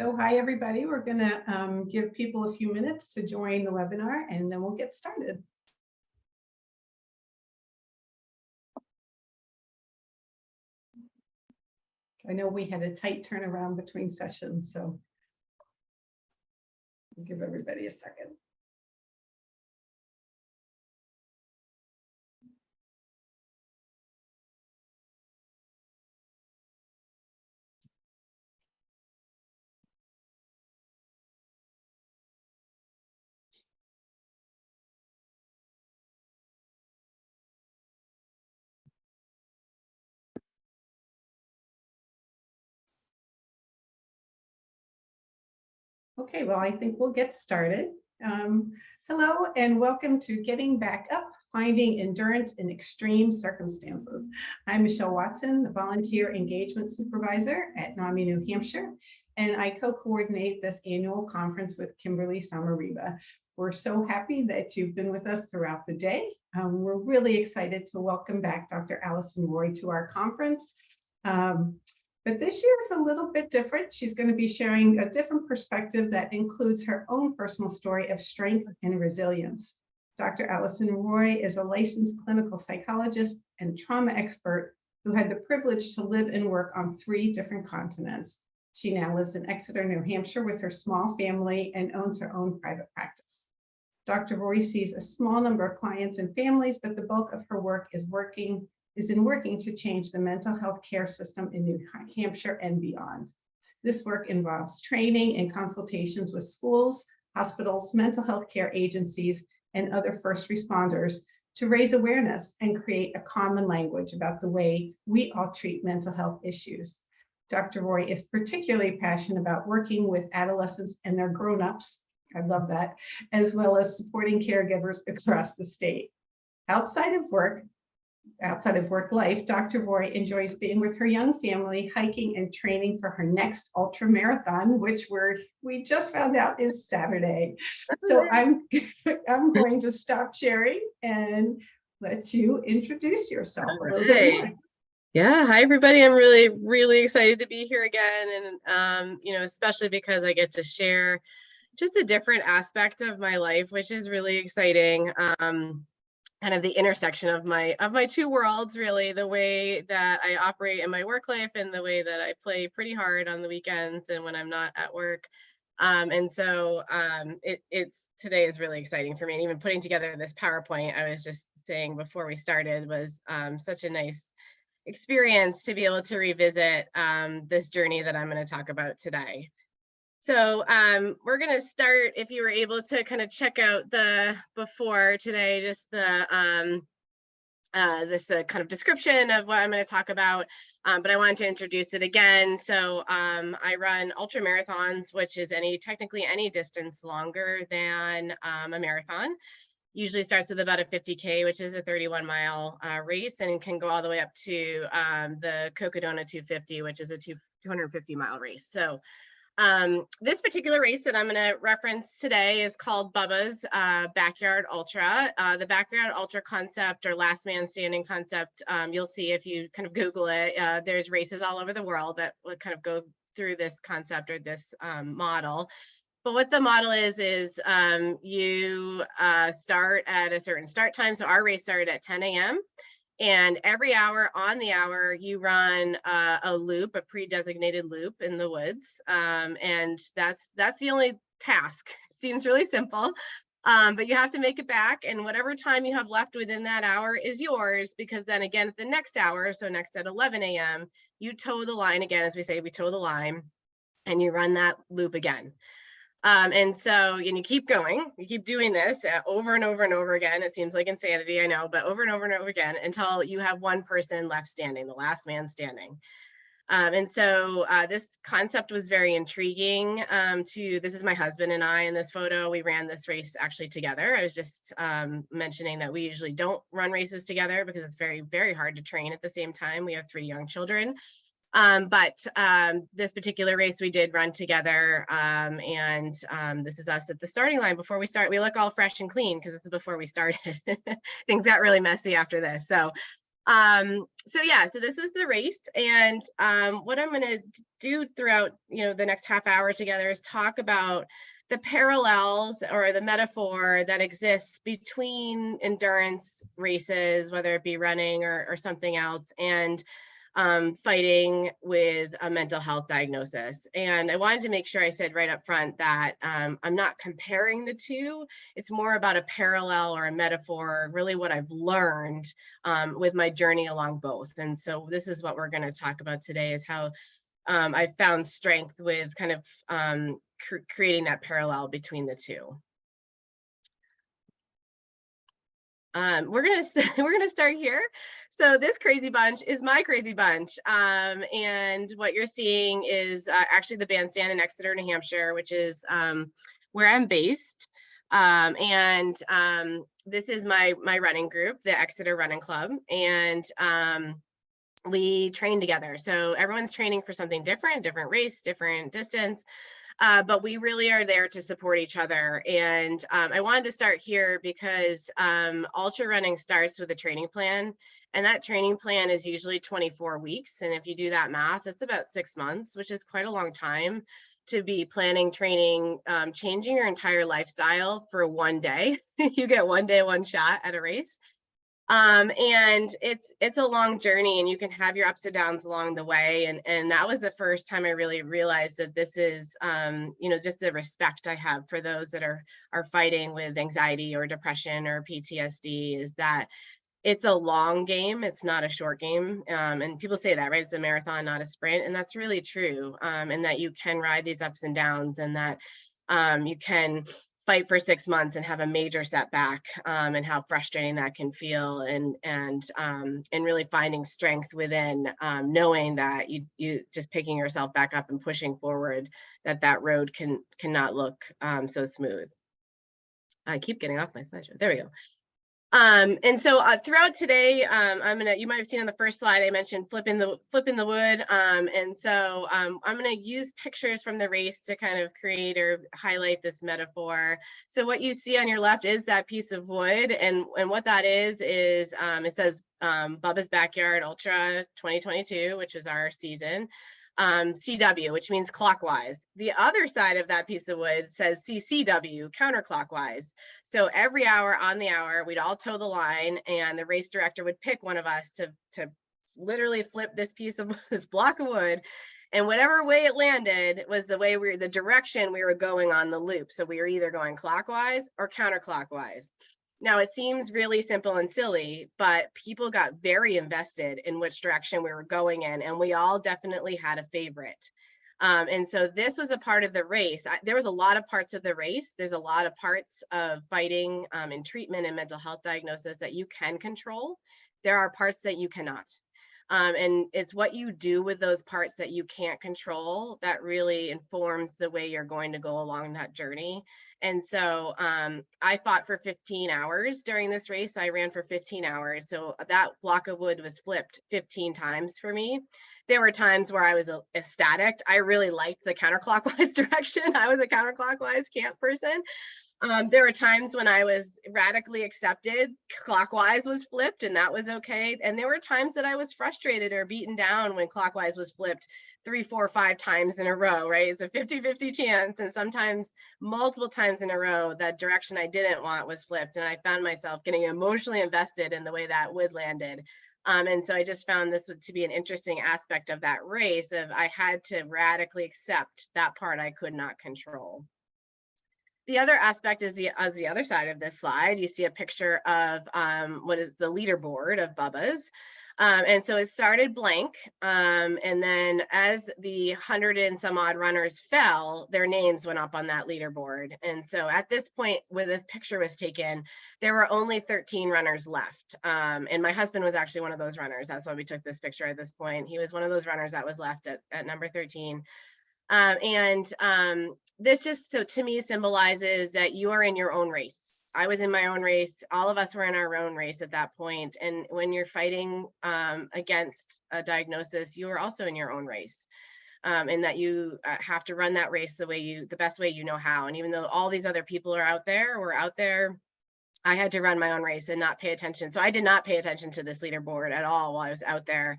So hi, everybody. We're going to give people a few minutes to join the webinar, and then we'll get started. I know we had a tight turnaround between sessions, so I'll give everybody a second. Okay, well, I think we'll get started. Hello and welcome to Getting Back Up, Finding Endurance in Extreme Circumstances. I'm Michelle Watson, the Volunteer Engagement Supervisor at NAMI New Hampshire, and I co-coordinate this annual conference with Kimberly Samariba. We're so happy that you've been with us throughout the day. We're really excited to welcome back Dr. Allison Roy to our conference. But this year is a little bit different. She's going to be sharing a different perspective that includes her own personal story of strength and resilience. Dr. Allison Roy is a licensed clinical psychologist and trauma expert who had the privilege to live and work on 3 different continents. She now lives in Exeter, New Hampshire with her small family and owns her own private practice. Dr. Roy sees a small number of clients and families, but the bulk of her work is in working to change the mental health care system in New Hampshire and beyond. This work involves training and consultations with schools, hospitals, mental health care agencies, and other first responders to raise awareness and create a common language about the way we all treat mental health issues. Dr. Roy is particularly passionate about working with adolescents and their grown-ups, I love that, as well as supporting caregivers across the state. Outside of work life, Dr. Roy enjoys being with her young family, hiking and training for her next ultra marathon, which we just found out is Saturday. So I'm going to stop sharing and let you introduce yourself a little bit more. Yeah, hi everybody. I'm really excited to be here again, and especially because I get to share just a different aspect of my life, which is really exciting. Kind of the intersection of my 2 worlds, really, the way that I operate in my work life and the way that I play pretty hard on the weekends and when I'm not at work. And so today is really exciting for me. And even putting together this PowerPoint, I was just saying before we started, was such a nice experience to be able to revisit this journey that I'm going to talk about today. So we're going to start, if you were able to kind of check out the before today, just the this kind of description of what I'm going to talk about, but I wanted to introduce it again. So I run ultra marathons, which is technically any distance longer than a marathon. Usually starts with about a 50K, which is a 31-mile race, and can go all the way up to the Cocodona 250, which is a 250-mile race. So this particular race that I'm going to reference today is called Bubba's Backyard Ultra. The Backyard Ultra concept, or last man standing concept, you'll see if you kind of Google it. There's races all over the world that will kind of go through this concept or this model. But what the model is you start at a certain start time. So our race started at 10 a.m. And every hour on the hour, you run a loop, a pre-designated loop in the woods. And that's the only task. It seems really simple, but you have to make it back. And whatever time you have left within that hour is yours, because then again, at the next hour, so next at 11 a.m., you toe the line again, as we say, we toe the line, and you run that loop again. And so, you keep going, you keep doing this over and over and over again. It seems like insanity, I know, but over and over and over again until you have one person left standing, the last man standing. And so this concept was very intriguing this is my husband and I in this photo. We ran this race actually together. I was just mentioning that we usually don't run races together because it's very, very hard to train at the same time. We have 3 young children. But this particular race we did run together, and this is us at the starting line. Before we start, we look all fresh and clean because this is before we started. Things got really messy after this. So So this is the race, and what I'm going to do throughout, the next half hour together is talk about the parallels or the metaphor that exists between endurance races, whether it be running or something else, and fighting with a mental health diagnosis. And I wanted to make sure I said right up front that I'm not comparing the two. It's more about a parallel or a metaphor, really what I've learned with my journey along both. And so this is what we're going to talk about today, is how I found strength with kind of creating that parallel between the two. We're gonna start here. So this crazy bunch is my crazy bunch, and what you're seeing is actually the bandstand in Exeter, New Hampshire, which is where I'm based. This is my running group, the Exeter Running Club, and we train together. So everyone's training for something different race, different distance. But we really are there to support each other. And I wanted to start here because ultra running starts with a training plan. And that training plan is usually 24 weeks. And if you do that math, it's about 6 months, which is quite a long time to be planning, training, changing your entire lifestyle for one day. You get one day, one shot at a race. And it's a long journey, and you can have your ups and downs along the way. And that was the first time I really realized that this is, just the respect I have for those that are fighting with anxiety or depression or PTSD, is that it's a long game. It's not a short game. And people say that, right? It's a marathon, not a sprint. And that's really true. And that you can ride these ups and downs, and that you can fight for 6 months and have a major setback, and how frustrating that can feel, and really finding strength within, knowing that you just picking yourself back up and pushing forward, that road cannot look so smooth. I keep getting off my slideshow. There we go. And so throughout today, you might have seen on the first slide, I mentioned flipping the wood. And so I'm gonna use pictures from the race to kind of create or highlight this metaphor. So what you see on your left is that piece of wood, and what that is it says Bubba's Backyard Ultra 2022, which is our season. CW, which means clockwise. The other side of that piece of wood says CCW, counterclockwise. So every hour on the hour, we'd all toe the line, and the race director would pick one of us to literally flip this this block of wood, and whatever way it landed was the direction we were going on the loop. So we were either going clockwise or counterclockwise. Now, it seems really simple and silly, but people got very invested in which direction we were going in, and we all definitely had a favorite. And so this was a part of the race. There was a lot of parts of the race. There's a lot of parts of fighting and treatment and mental health diagnosis that you can control. There are parts that you cannot. And it's what you do with those parts that you can't control that really informs the way you're going to go along that journey. And so I fought for 15 hours during this race. I ran for 15 hours. So that block of wood was flipped 15 times for me. There were times where I was ecstatic. I really liked the counterclockwise direction. I was a counterclockwise camp person. There were times when I was radically accepted, clockwise was flipped, and that was okay. And there were times that I was frustrated or beaten down when clockwise was flipped 3, 4, 5 times in a row, right? It's a 50-50 chance. And sometimes multiple times in a row, that direction I didn't want was flipped. And I found myself getting emotionally invested in the way that wood landed. And so I just found this to be an interesting aspect of that race, of I had to radically accept that part I could not control. The other aspect is the other side of this slide. You see a picture of what is the leaderboard of Bubba's. And so it started blank. And then as the 100 and some odd runners fell, their names went up on that leaderboard. And so at this point, when this picture was taken, there were only 13 runners left. And my husband was actually one of those runners. That's why we took this picture at this point. He was one of those runners that was left at number 13. This just, so to me, symbolizes that you are in your own race. I was in my own race. All of us were in our own race at that point. And when you're fighting against a diagnosis, you are also in your own race. And that you have to run that race the best way you know how. And even though all these other people are out there, we're out there I had to run my own race and not pay attention. So I did not pay attention to this leaderboard at all while I was out there.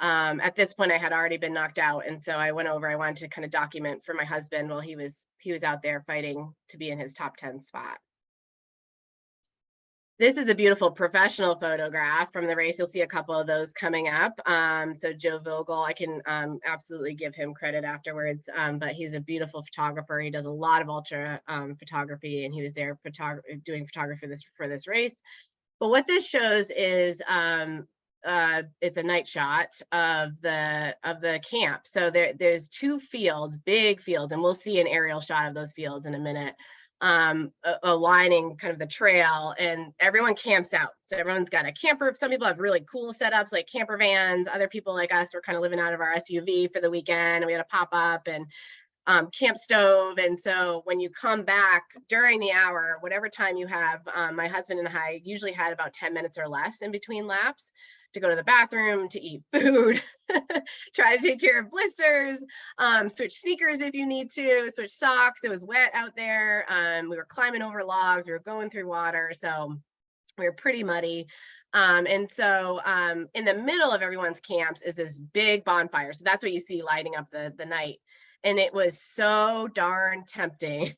At this point, I had already been knocked out, and so I went over. I wanted to kind of document for my husband while he was out there fighting to be in his top 10 spot. This is a beautiful professional photograph from the race. You'll see a couple of those coming up. So Joe Vogel, I can absolutely give him credit afterwards, but he's a beautiful photographer. He does a lot of ultra photography, and he was there doing photography for this race. But what this shows is it's a night shot of the camp. So there's two fields, big fields, and we'll see an aerial shot of those fields in a minute. Aligning kind of the trail, and everyone camps out. So everyone's got a camper. Some people have really cool setups like camper vans. Other people like us were kind of living out of our SUV for the weekend. We had a pop-up and camp stove. And so when you come back during the hour, whatever time you have, my husband and I usually had about 10 minutes or less in between laps to go to the bathroom, to eat food, try to take care of blisters, switch sneakers if you need to, switch socks. It was wet out there. We were climbing over logs. We were going through water. So we were pretty muddy. And so in the middle of everyone's camps is this big bonfire. So that's what you see lighting up the night. And it was so darn tempting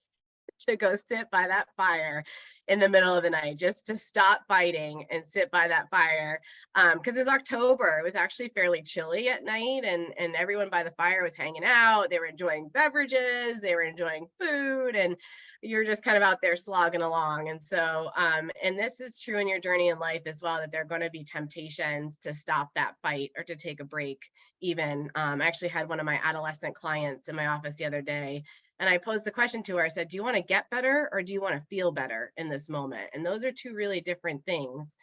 to go sit by that fire in the middle of the night, just to stop fighting and sit by that fire. Because it was October, it was actually fairly chilly at night, and everyone by the fire was hanging out. They were enjoying beverages, they were enjoying food, and you're just kind of out there slogging along. And so, and this is true in your journey in life as well, that there are going to be temptations to stop that fight or to take a break even. I actually had one of my adolescent clients in my office the other day, and I posed the question to her. I said, do you want to get better or do you want to feel better in this moment? And those are two really different things.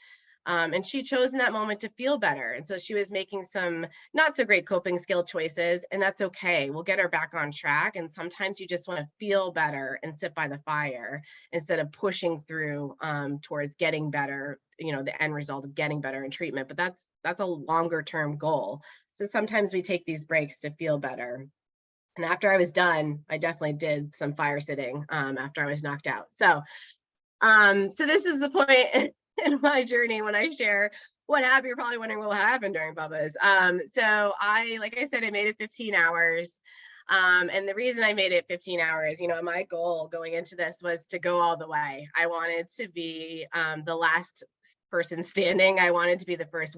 And she chose in that moment to feel better. And so she was making some not so great coping skill choices, and that's okay. We'll get her back on track. And sometimes you just want to feel better and sit by the fire instead of pushing through towards getting better, you know, the end result of getting better in treatment. But that's a longer term goal. So sometimes we take these breaks to feel better. And after I was done, I definitely did some fire sitting after I was knocked out. So, so this is the point in my journey when I share what happened. You're probably wondering what happened during Bubba's. So like I said, I made it 15 hours. And the reason I made it 15 hours, you know, my goal going into this was to go all the way. I wanted to be the last person standing. I wanted to be the first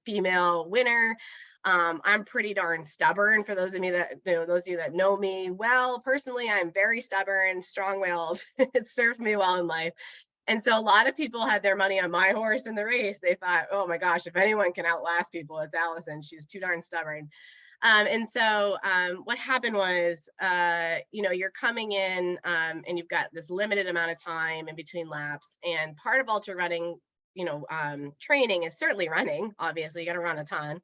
female winner. I'm pretty darn stubborn. For those of you that know me well personally, I'm very stubborn, strong-willed. It served me well in life. And so a lot of people had their money on my horse in the race. They thought, oh my gosh, if anyone can outlast people, it's Allison. She's too darn stubborn. And so what happened was, you know, you're coming in and you've got this limited amount of time in between laps. And part of ultra running, you know, training is certainly running. Obviously, you got to run a ton.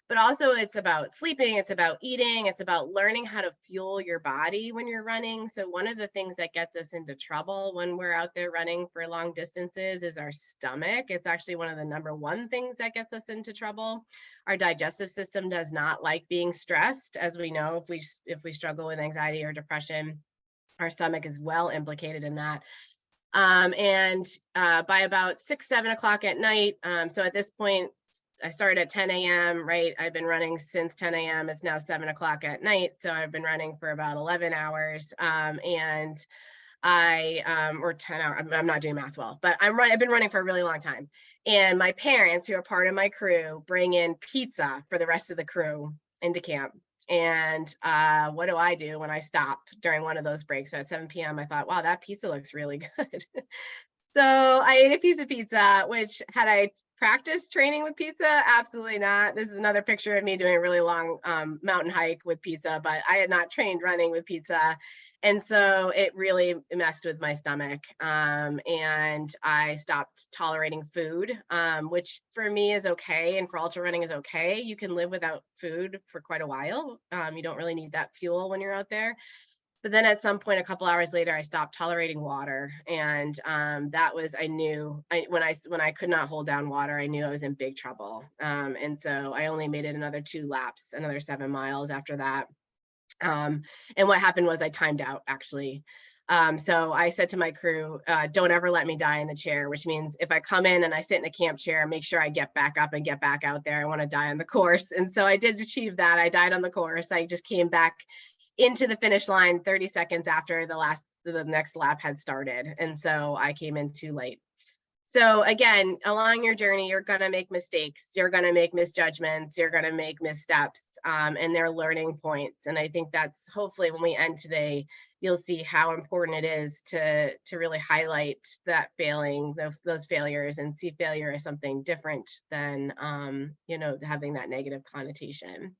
But also it's about sleeping, it's about eating, it's about learning how to fuel your body when you're running. So one of the things that gets us into trouble when we're out there running for long distances is our stomach. It's actually one of the number one things that gets us into trouble. Our digestive system does not like being stressed. As we know, if we struggle with anxiety or depression, our stomach is well implicated in that. And by about 6, 7 o'clock at night, so at this point, I started at 10 a.m., right? I've been running since 10 a.m. It's now 7 o'clock at night. So I've been running for about 11 hours. And or 10 hours, I'm not doing math well, but I've been running for a really long time. And my parents, who are part of my crew, bring in pizza for the rest of the crew into camp. And what do I do when I stop during one of those breaks? So at 7 p.m., I thought, wow, that pizza looks really good. So I ate a piece of pizza, which had I practiced training with pizza? Absolutely not. This is another picture of me doing a really long mountain hike with pizza, but I had not trained running with pizza. And so it really messed with my stomach. And I stopped tolerating food, which for me is okay. And for ultra running is okay. You can live without food for quite a while. You don't really need that fuel when you're out there. But then at some point, a couple hours later, I stopped tolerating water. And that was, I knew when I could not hold down water, I knew I was in big trouble. And so I only made it another 2 laps, another 7 miles after that. And what happened was I timed out, actually. So I said to my crew, don't ever let me die in the chair, which means if I come in and I sit in a camp chair, make sure I get back up and get back out there. I want to die on the course. And so I did achieve that. I died on the course. I just came back into the finish line 30 seconds after the next lap had started. And so I came in too late. So again, along your journey, you're going to make mistakes. You're going to make misjudgments. You're going to make missteps, and they're learning points. And I think that's hopefully when we end today, you'll see how important it is to really highlight that failing, those failures, and see failure as something different than, having that negative connotation.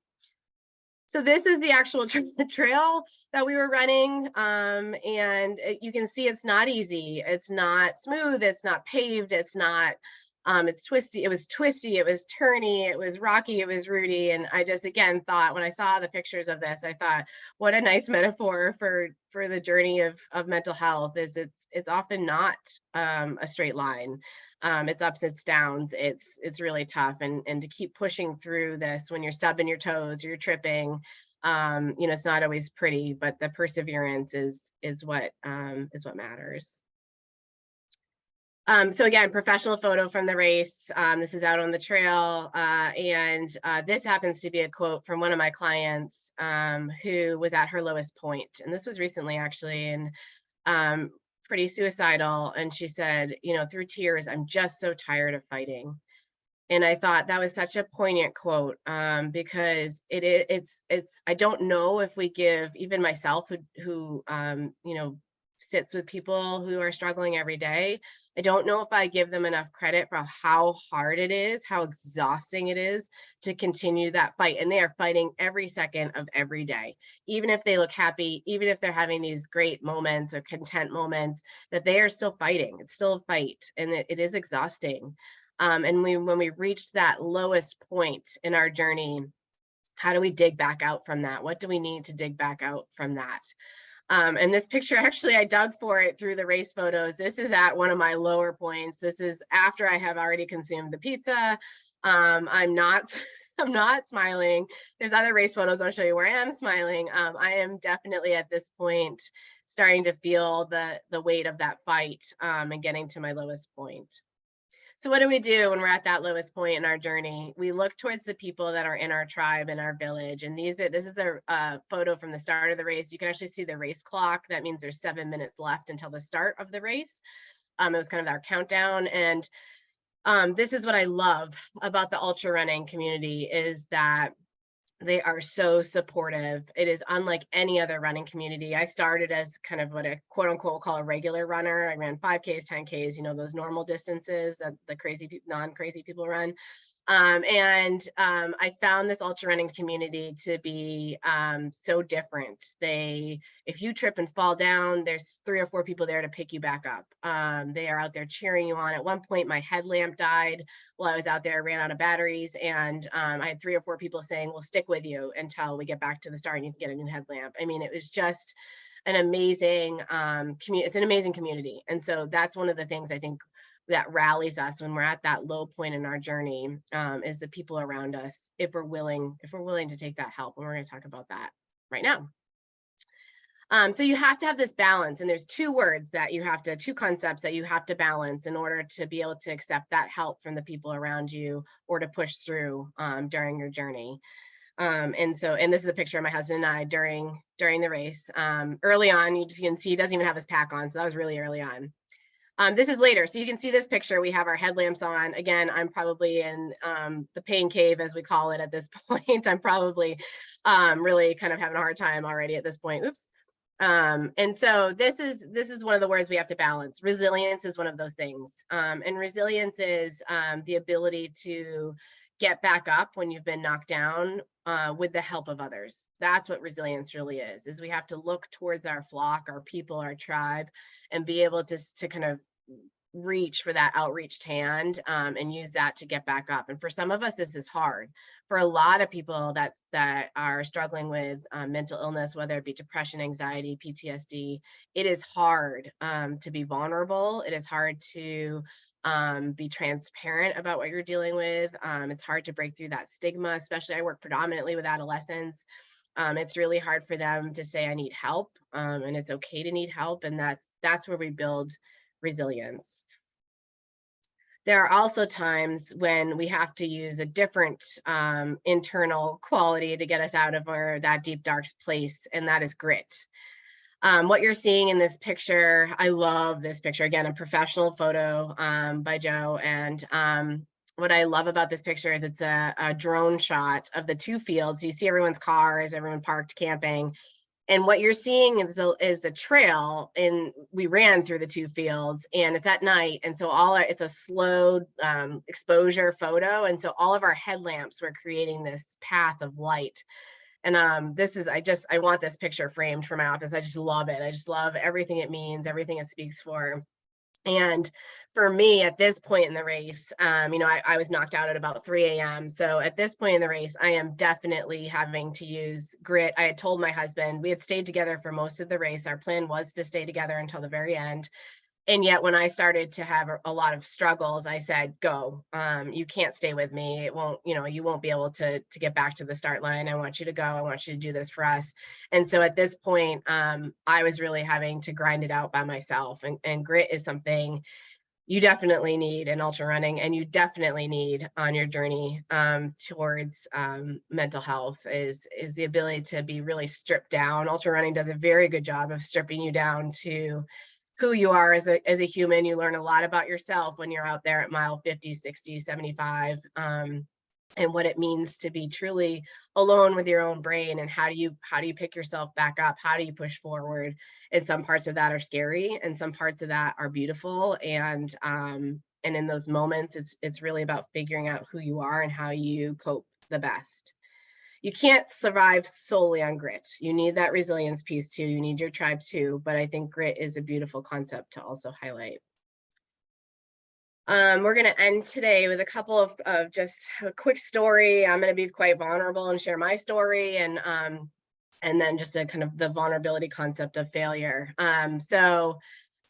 So this is the actual trail that we were running, and you can see it's not easy. It's not smooth. It's not paved. It's not. It's twisty. It was twisty. It was turny. It was rocky. It was rooty. And I just again thought when I saw the pictures of this, I thought, what a nice metaphor for the journey of mental health. Is it's often not a straight line. It's ups, it's downs, it's really tough. And to keep pushing through this when you're stubbing your toes, or you're tripping, it's not always pretty, but the perseverance is what matters. So again, professional photo from the race. This is out on the trail. And this happens to be a quote from one of my clients who was at her lowest point. And this was recently actually, and pretty suicidal. And she said, through tears, I'm just so tired of fighting. And I thought that was such a poignant quote, because it's I don't know if we give, even myself who sits with people who are struggling every day, I don't know if I give them enough credit for how hard it is, how exhausting it is to continue that fight. And they are fighting every second of every day. Even if they look happy, even if they're having these great moments or content moments, that they are still fighting. It's still a fight, and it is exhausting. And when we reach that lowest point in our journey, how do we dig back out from that? What do we need to dig back out from that? And this picture, actually, I dug for it through the race photos. This is at one of my lower points. This is after I have already consumed the pizza. I'm not smiling. There's other race photos I'll show you where I am smiling. I am definitely at this point starting to feel the weight of that fight, and getting to my lowest point. So what do we do when we're at that lowest point in our journey? We look towards the people that are in our tribe, in our village. And this is a photo from the start of the race. You can actually see the race clock. That means there's 7 minutes left until the start of the race. It was kind of our countdown. And this is what I love about the ultra running community, is that they are so supportive. It is unlike any other running community. I started as kind of what a quote unquote call a regular runner. I ran 5Ks, 10Ks, those normal distances that the non-crazy people run. I found this ultra running community to be so different. If you trip and fall down, there's 3 or 4 people there to pick you back up. They are out there cheering you on. At one point, my headlamp died while I was out there. I ran out of batteries, and I had 3 or 4 people saying, we'll stick with you until we get back to the start and you can get a new headlamp. I mean, it was just an amazing community. It's an amazing community. And so that's one of the things I think that rallies us when we're at that low point in our journey, is the people around us, if we're willing to take that help. And we're going to talk about that right now. So you have to have this balance, and there's 2 concepts that you have to balance in order to be able to accept that help from the people around you, or to push through during your journey. And this is a picture of my husband and I during the race. Early on, you can see he doesn't even have his pack on, so that was really early on. This is later, so you can see this picture. We have our headlamps on. Again, I'm probably in the pain cave, as we call it at this point. I'm probably really kind of having a hard time already at this point. Oops. And so this is one of the words we have to balance. Resilience is one of those things. And resilience is the ability to get back up when you've been knocked down with the help of others. That's what resilience really is we have to look towards our flock, our people, our tribe, and be able to kind of reach for that outreached hand, and use that to get back up. And for some of us, this is hard. For a lot of people that are struggling with mental illness, whether it be depression, anxiety, PTSD, it is hard to be vulnerable. It is hard to be transparent about what you're dealing with. It's hard to break through that stigma, especially I work predominantly with adolescents. It's really hard for them to say, I need help, and it's okay to need help. And that's where we build resilience. There are also times when we have to use a different internal quality to get us out of that deep, dark place, and that is grit. What you're seeing in this picture, I love this picture. Again, a professional photo by Joe. And what I love about this picture is it's a drone shot of the two fields. You see everyone's cars, everyone parked camping. And what you're seeing is the trail, and we ran through the two fields, and it's at night. And so it's a slow exposure photo. And so all of our headlamps were creating this path of light. And I want this picture framed for my office. I just love it. I just love everything it means, everything it speaks for. And for me, at this point in the race, I was knocked out at about 3 a.m. So at this point in the race, I am definitely having to use grit. I had told my husband, we had stayed together for most of the race. Our plan was to stay together until the very end. And yet when I started to have a lot of struggles, I said, go, you can't stay with me. It won't, you won't be able to get back to the start line. I want you to go. I want you to do this for us. And so at this point, I was really having to grind it out by myself. And grit is something you definitely need in ultra running, and you definitely need on your journey towards mental health is the ability to be really stripped down. Ultra running does a very good job of stripping you down to who you are as a human. You learn a lot about yourself when you're out there at mile 50, 60, 75, and what it means to be truly alone with your own brain, and how do you pick yourself back up? How do you push forward? And some parts of that are scary, and some parts of that are beautiful. And in those moments, it's really about figuring out who you are and how you cope the best. You can't survive solely on grit. You need that resilience piece too. You need your tribe too. But I think grit is a beautiful concept to also highlight. We're going to end today with a couple of just a quick story. I'm going to be quite vulnerable and share my story, and then just a kind of the vulnerability concept of failure. So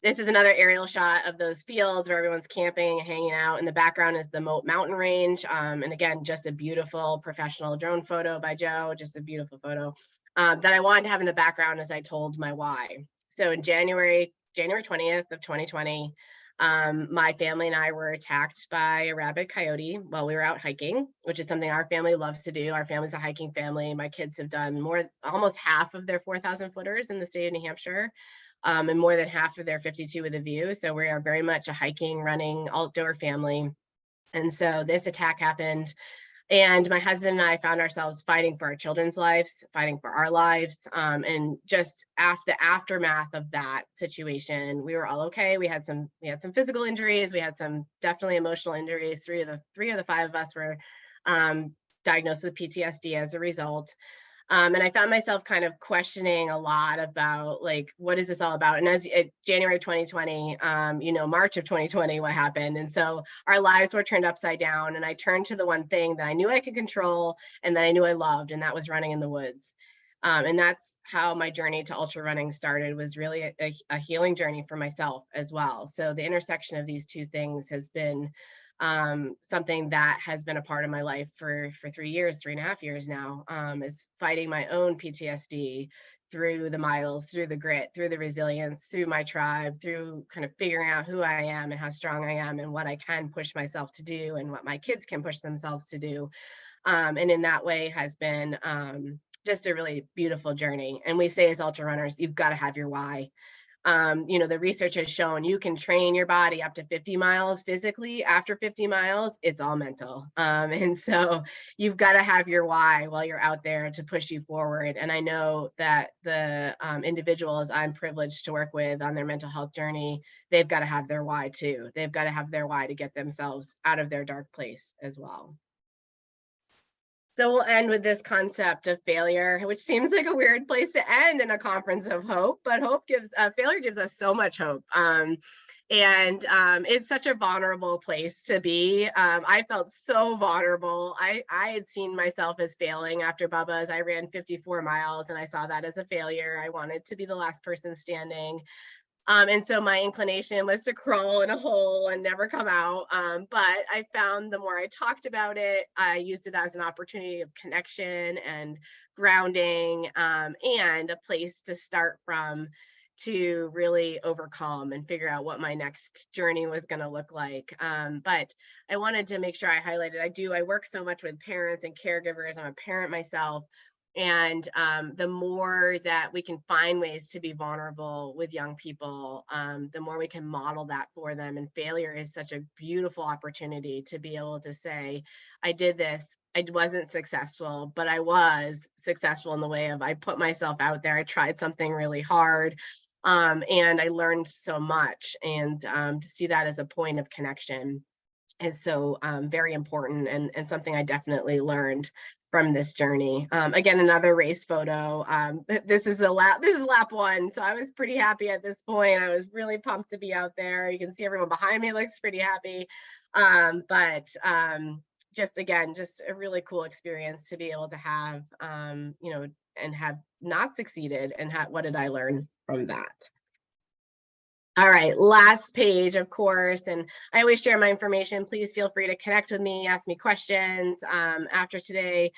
this is another aerial shot of those fields where everyone's camping, hanging out. In the background is the Moat Mountain Range. And again, just a beautiful professional drone photo by Joe, just a beautiful photo that I wanted to have in the background as I told my why. So in January 20th of 2020, my family and I were attacked by a rabid coyote while we were out hiking, which is something our family loves to do. Our family's a hiking family. My kids have done almost half of their 4,000 footers in the state of New Hampshire. And more than half of their 52 with a view. So we are very much a hiking, running, outdoor family. And so this attack happened, and my husband and I found ourselves fighting for our children's lives, fighting for our lives. And just after the aftermath of that situation, we were all okay. We had some physical injuries. We had some definitely emotional injuries. Three of the five of us were diagnosed with PTSD as a result. And I found myself kind of questioning a lot about, like, what is this all about? And as January 2020, March of 2020, what happened? And so our lives were turned upside down, and I turned to the one thing that I knew I could control and that I knew I loved, and that was running in the woods. And that's how my journey to ultra running started, was really a healing journey for myself as well. So the intersection of these two things has been something that has been a part of my life for 3.5 years now, is fighting my own PTSD through the miles, through the grit, through the resilience, through my tribe, through kind of figuring out who I am and how strong I am and what I can push myself to do and what my kids can push themselves to do. And in that way has been just a really beautiful journey. And we say as ultra runners, you've got to have your why. The research has shown you can train your body up to 50 miles physically. After 50 miles, it's all mental. And so you've got to have your why while you're out there to push you forward. And I know that the individuals I'm privileged to work with on their mental health journey, they've got to have their why too. They've got to have their why to get themselves out of their dark place as well. So we'll end with this concept of failure, which seems like a weird place to end in a conference of hope, but failure gives us so much hope. And it's such a vulnerable place to be. I felt so vulnerable. I had seen myself as failing after Bubba's. I ran 54 miles and I saw that as a failure. I wanted to be the last person standing. And so my inclination was to crawl in a hole and never come out. But I found the more I talked about it, I used it as an opportunity of connection and grounding, and a place to start from to really overcome and figure out what my next journey was going to look like. But I wanted to make sure I highlighted, I work so much with parents and caregivers. I'm a parent myself. And the more that we can find ways to be vulnerable with young people, the more we can model that for them. And failure is such a beautiful opportunity to be able to say, I did this, I wasn't successful, but I was successful in the way of I put myself out there, I tried something really hard, and I learned so much. And to see that as a point of connection is so very important, and something I definitely learned from this journey. Again, another race photo. This is lap one, so I was pretty happy at this point. I was really pumped to be out there. You can see everyone behind me looks pretty happy, but just a really cool experience to be able to have, and have not succeeded, and what did I learn from that? All right, last page, of course, and I always share my information. Please feel free to connect with me, ask me questions after today.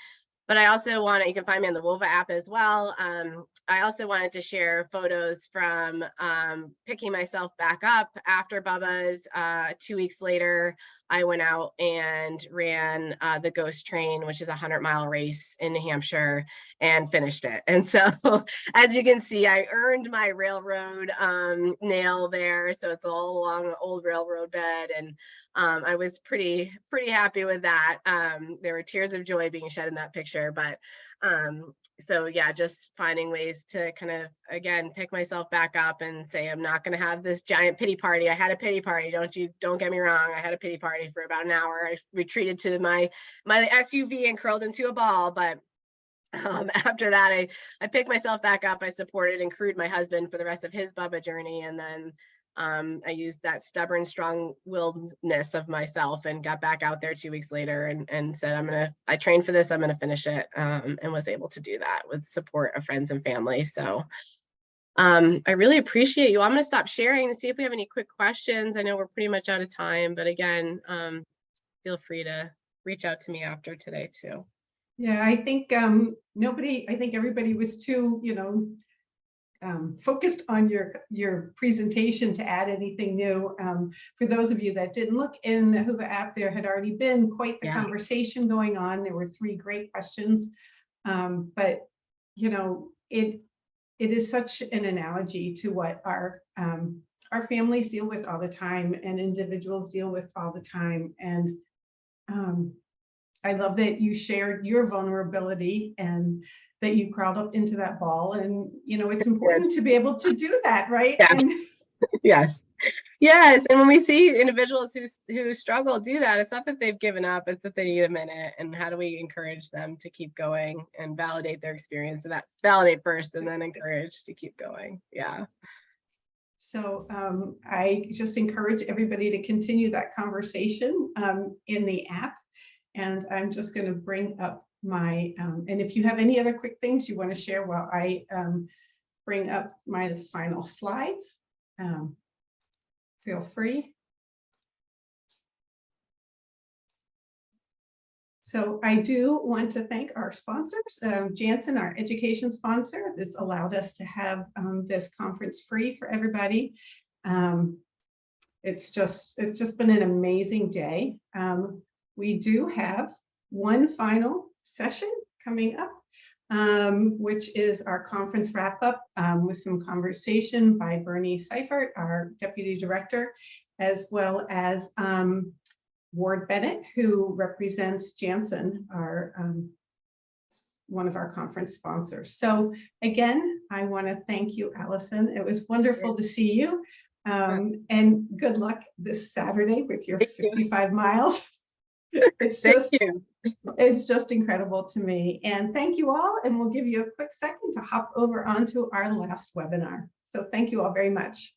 But I also you can find me on the Wova app as well. I also wanted to share photos from picking myself back up after Bubba's. 2 weeks later, I went out and ran the Ghost Train, which is a 100-mile race in New Hampshire, and finished it. And so, as you can see, I earned my railroad nail there. So it's all along the old railroad bed, and I was pretty happy with that. There were tears of joy being shed in that picture, but so yeah, just finding ways to kind of, again, pick myself back up and say, I'm not going to have this giant pity party. I had a pity party. Don't get me wrong. I had a pity party for about an hour. I retreated to my SUV and curled into a ball. But after that, I picked myself back up. I supported and crewed my husband for the rest of his Bubba journey. And then I used that stubborn, strong-willedness of myself and got back out there 2 weeks later and said, I trained for this, I'm going to finish it, and was able to do that with support of friends and family. So I really appreciate you. I'm going to stop sharing to see if we have any quick questions. I know we're pretty much out of time, but again, feel free to reach out to me after today too. Yeah, I think everybody was too, focused on your presentation to add anything new. For those of you that didn't look in the Whova app, there had already been quite the conversation going on. There were 3 great questions, but it is such an analogy to what our families deal with all the time and individuals deal with all the time. And I love that you shared your vulnerability and that you crawled up into that ball. And, it's important to be able to do that, right? Yes. And Yes. And when we see individuals who struggle do that, it's not that they've given up, it's that they need a minute. And how do we encourage them to keep going and validate their experience? And that validate first and then encourage to keep going. Yeah. So I just encourage everybody to continue that conversation in the app. And I'm just going to bring up my, and if you have any other quick things you want to share while I bring up my final slides, feel free. So I do want to thank our sponsors, Janssen, our education sponsor. This allowed us to have this conference free for everybody. It's just been an amazing day. We do have one final session coming up, which is our conference wrap up with some conversation by Bernie Seifert, our deputy director, as well as Ward Bennett, who represents Janssen, our one of our conference sponsors. So again, I want to thank you, Allison. It was wonderful to see you, and good luck this Saturday with your 55 miles. It's just incredible to me. And thank you all. And we'll give you a quick second to hop over onto our last webinar. So thank you all very much.